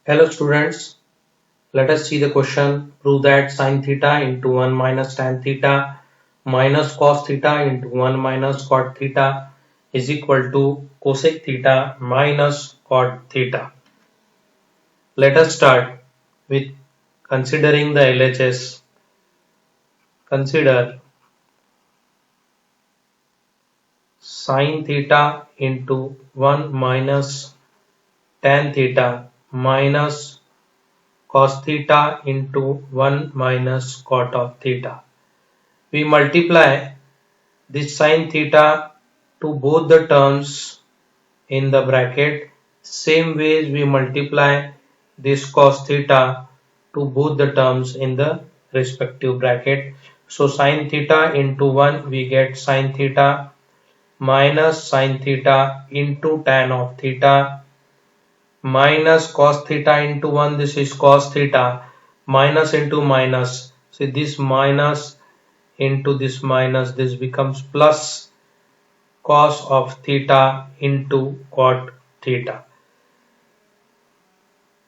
Hello students, let us see the question. Prove that sin theta into 1 minus tan theta minus cos theta into 1 minus cot theta is equal to cosec theta minus cot theta. Let us start with considering the LHS. Consider sin theta into 1 minus tan theta minus cos theta into 1 minus cot of theta. We multiply this sin theta to both the terms in the bracket. Same ways we multiply this cos theta to both the terms in the respective bracket. So sin theta into 1 we get sin theta minus sin theta into tan of theta minus cos theta into 1, this is cos theta, minus into minus. So this minus into this minus, this becomes plus cos of theta into cot theta.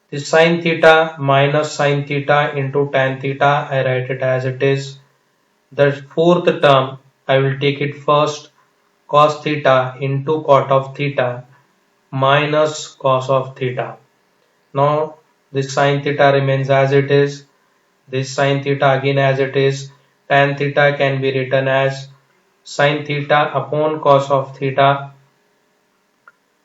This sin theta minus sin theta into tan theta, I write it as it is. The fourth term, I will take it first, cos theta into cot of theta minus cos of theta. Now this sin theta remains as it is. This sin theta again as it is. Tan theta can be written as sin theta upon cos of theta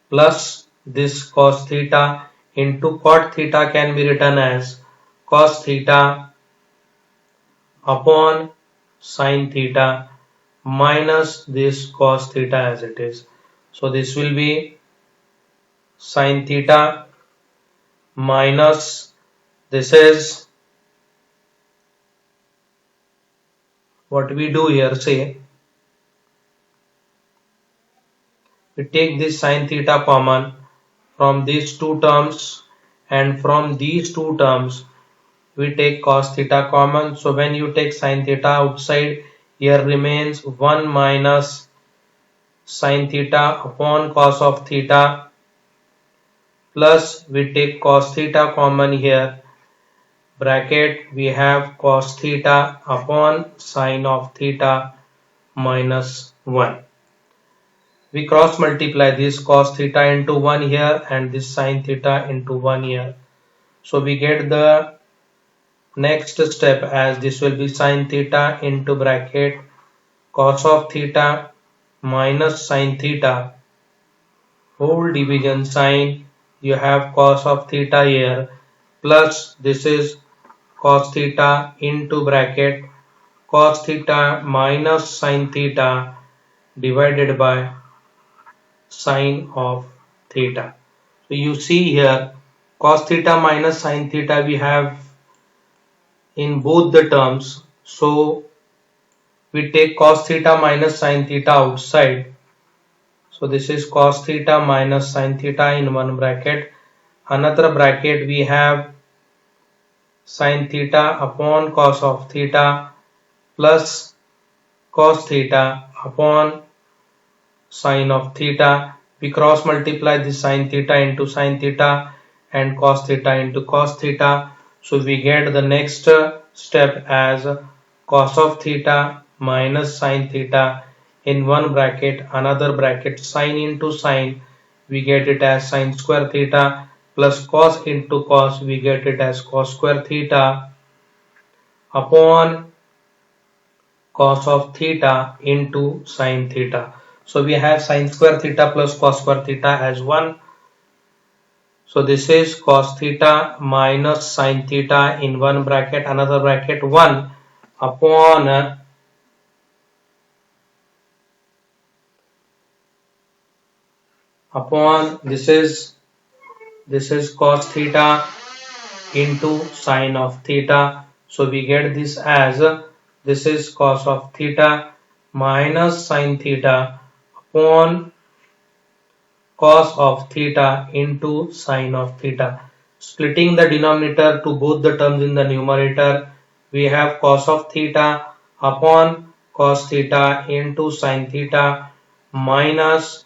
plus this cos theta into cot theta can be written as cos theta upon sin theta minus this cos theta as it is. So this will be sin theta minus, this is what we do here, say we take this sin theta common from these two terms, and from these two terms we take cos theta common. So when you take sin theta outside, here remains 1 minus sin theta upon cos of theta plus we take cos theta common here, bracket we have cos theta upon sin of theta minus 1. We cross multiply this cos theta into 1 here and this sin theta into 1 here. So we get the next step as this will be sin theta into bracket cos of theta minus sin theta whole division sin, you have cos of theta here plus this is cos theta into bracket cos theta minus sin theta divided by sin of theta. So you see here cos theta minus sin theta we have in both the terms. So we take cos theta minus sin theta outside. So this is cos theta minus sin theta in one bracket. Another bracket we have sin theta upon cos of theta plus cos theta upon sin of theta. We cross multiply the sin theta into sin theta and cos theta into cos theta. So we get the next step as cos of theta minus sin theta in one bracket, another bracket sin into sin, we get it as sin square theta plus cos into cos, we get it as cos square theta upon cos of theta into sin theta. So we have sin square theta plus cos square theta as 1. So this is cos theta minus sin theta in one bracket, another bracket 1 upon this is cos theta into sin of theta. So we get this as this is cos of theta minus sin theta upon cos of theta into sin of theta. Splitting the denominator to both the terms in the numerator, we have cos of theta upon cos theta into sin theta minus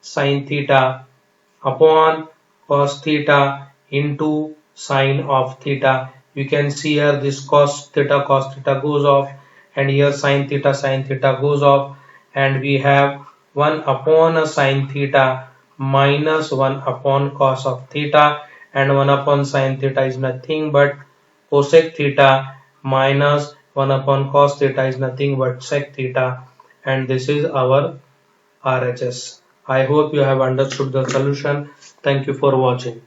sin theta upon cos theta into sine of theta. You can see here this cos theta goes off, and here sine theta goes off, and we have 1 upon a sine theta minus 1 upon cos of theta, and 1 upon sine theta is nothing but cosec theta minus 1 upon cos theta is nothing but sec theta, and this is our RHS. I hope you have understood the solution. Thank you for watching.